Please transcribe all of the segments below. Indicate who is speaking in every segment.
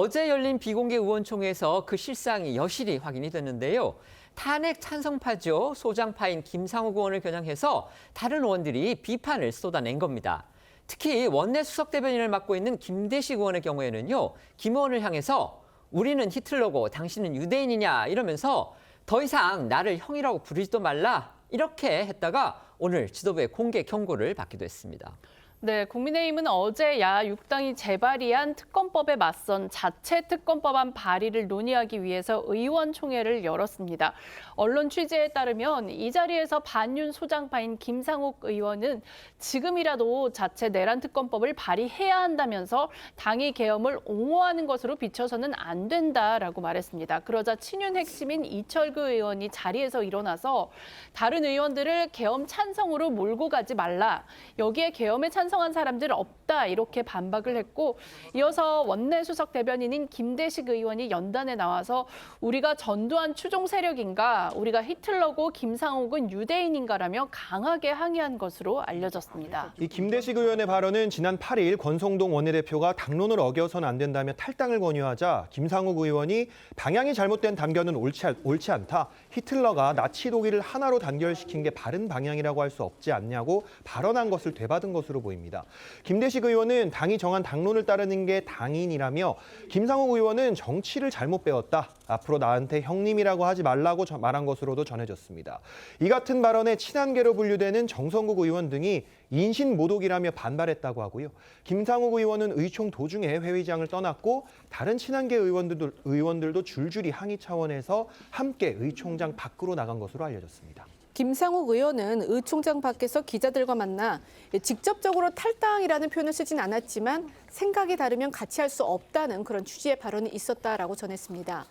Speaker 1: 어제 열린 비공개 의원총회에서 그 실상이 여실히 확인이 됐는데요. 탄핵 찬성파죠. 소장파인 김상욱 의원을 겨냥해서 다른 의원들이 비판을 쏟아낸 겁니다. 특히 원내 수석 대변인을 맡고 있는 김대식 의원의 경우에는요. 김 의원을 향해서 우리는 히틀러고 당신은 유대인이냐 이러면서 더 이상 나를 형이라고 부르지도 말라 이렇게 했다가 오늘 지도부의 공개 경고를 받기도 했습니다.
Speaker 2: 네, 국민의힘은 어제 야 6당이 재발의한 특검법에 맞선 자체 특검법안 발의를 논의하기 위해서 의원총회를 열었습니다. 언론 취재에 따르면 이 자리에서 반윤 소장파인 김상욱 의원은 지금이라도 자체 내란 특검법을 발의해야 한다면서 당의 계엄을 옹호하는 것으로 비춰서는 안 된다라고 말했습니다. 그러자 친윤 핵심인 이철규 의원이 자리에서 일어나서 다른 의원들을 계엄 찬성으로 몰고 가지 말라. 여기에 계엄에 찬성한 사람들 없다 이렇게 반박을 했고 이어서 원내 수석 대변인인 김대식 의원이 연단에 나와서 우리가 전두환 추종 세력인가 우리가 히틀러고 김상욱은 유대인인가라며 강하게 항의한 것으로 알려졌습니다.
Speaker 3: 이 김대식 의원의 발언은 지난 8일 권성동 원내대표가 당론을 어겨서는 안 된다며 탈당을 권유하자 김상욱 의원이 방향이 잘못된 단결은 옳지 않다. 히틀러가 나치 독일을 하나로 단결시킨 게 바른 방향이라고 할 수 없지 않냐고 발언한 것을 되받은 것으로 보입니다. 김대식 의원은 당이 정한 당론을 따르는 게 당인이라며 김상욱 의원은 정치를 잘못 배웠다. 앞으로 나한테 형님이라고 하지 말라고 말한 것으로도 전해졌습니다. 이 같은 발언에 친한계로 분류되는 정성국 의원 등이 인신모독이라며 반발했다고 하고요. 김상욱 의원은 의총 도중에 회의장을 떠났고 다른 친한계 의원들도 줄줄이 항의 차원에서 함께 의총장 밖으로 나간 것으로 알려졌습니다.
Speaker 4: 김상욱 의원은 의총장 밖에서 기자들과 만나 직접적으로 탈당이라는 표현을 쓰진 않았지만 생각이 다르면 같이 할 수 없다는 그런 취지의 발언이 있었다라고 전했습니다.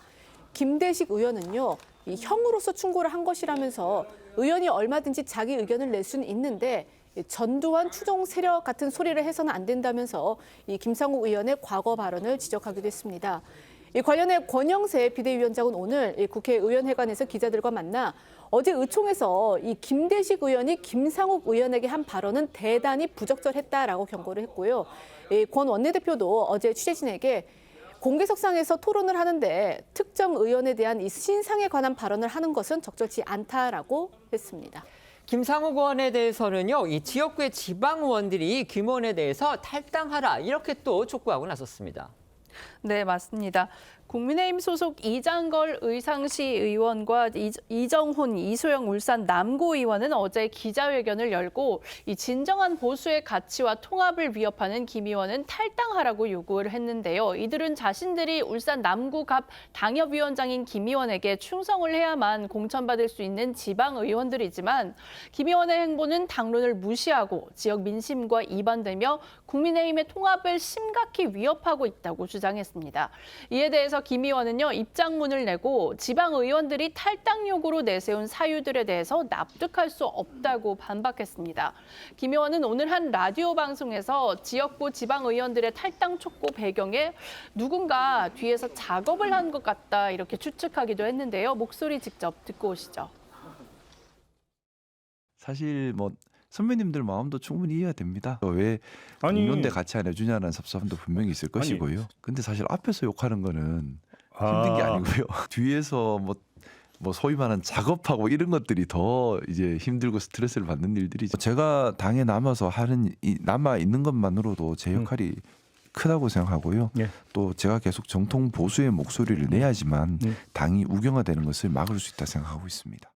Speaker 4: 김대식 의원은요, 이 형으로서 충고를 한 것이라면서 의원이 얼마든지 자기 의견을 낼 수는 있는데 전두환 추종 세력 같은 소리를 해서는 안 된다면서 이 김상욱 의원의 과거 발언을 지적하기도 했습니다. 이 관련해 권영세 비대위원장은 오늘 국회의원회관에서 기자들과 만나 어제 의총에서 이 김대식 의원이 김상욱 의원에게 한 발언은 대단히 부적절했다라고 경고를 했고요. 권 원내대표도 어제 취재진에게 공개석상에서 토론을 하는데 특정 의원에 대한 이 신상에 관한 발언을 하는 것은 적절치 않다라고 했습니다.
Speaker 1: 김상욱 의원에 대해서는요, 이 지역구의 지방 의원들이 김 의원에 대해서 탈당하라 이렇게 또 촉구하고 나섰습니다.
Speaker 2: 네, 맞습니다. 국민의힘 소속 이장걸 의상시 의원과 이정훈, 이소영 울산 남구 의원은 어제 기자회견을 열고 이 진정한 보수의 가치와 통합을 위협하는 김 의원은 탈당하라고 요구를 했는데요. 이들은 자신들이 울산 남구 갑 당협위원장인 김 의원에게 충성을 해야만 공천받을 수 있는 지방 의원들이지만 김 의원의 행보는 당론을 무시하고 지역 민심과 이반되며 국민의힘의 통합을 심각히 위협하고 있다고 주장했습니다. 이에 대해서 김 의원은요, 입장문을 내고 지방 의원들이 탈당 요구로 내세운 사유들에 대해서 납득할 수 없다고 반박했습니다. 김 의원은 오늘 한 라디오 방송에서 지역구 지방 의원들의 탈당 촉구 배경에 누군가 뒤에서 작업을 한 것 같다 이렇게 추측하기도 했는데요. 목소리 직접 듣고 오시죠.
Speaker 5: 사실 선배님들 마음도 충분히 이해가 됩니다. 왜 공론대 같이 안 해주냐는 섭섭함도 분명히 있을 것이고요. 근데 사실 앞에서 욕하는 거는 힘든 게 아니고요. 뒤에서 소위 말하는 작업하고 이런 것들이 더 이제 힘들고 스트레스를 받는 일들이죠. 제가 당에 남아서 남아 있는 것만으로도 제 역할이 크다고 생각하고요.
Speaker 6: 예.
Speaker 5: 또 제가 계속 정통 보수의 목소리를 내야지만 당이 우경화되는 것을 막을 수 있다 생각하고 있습니다.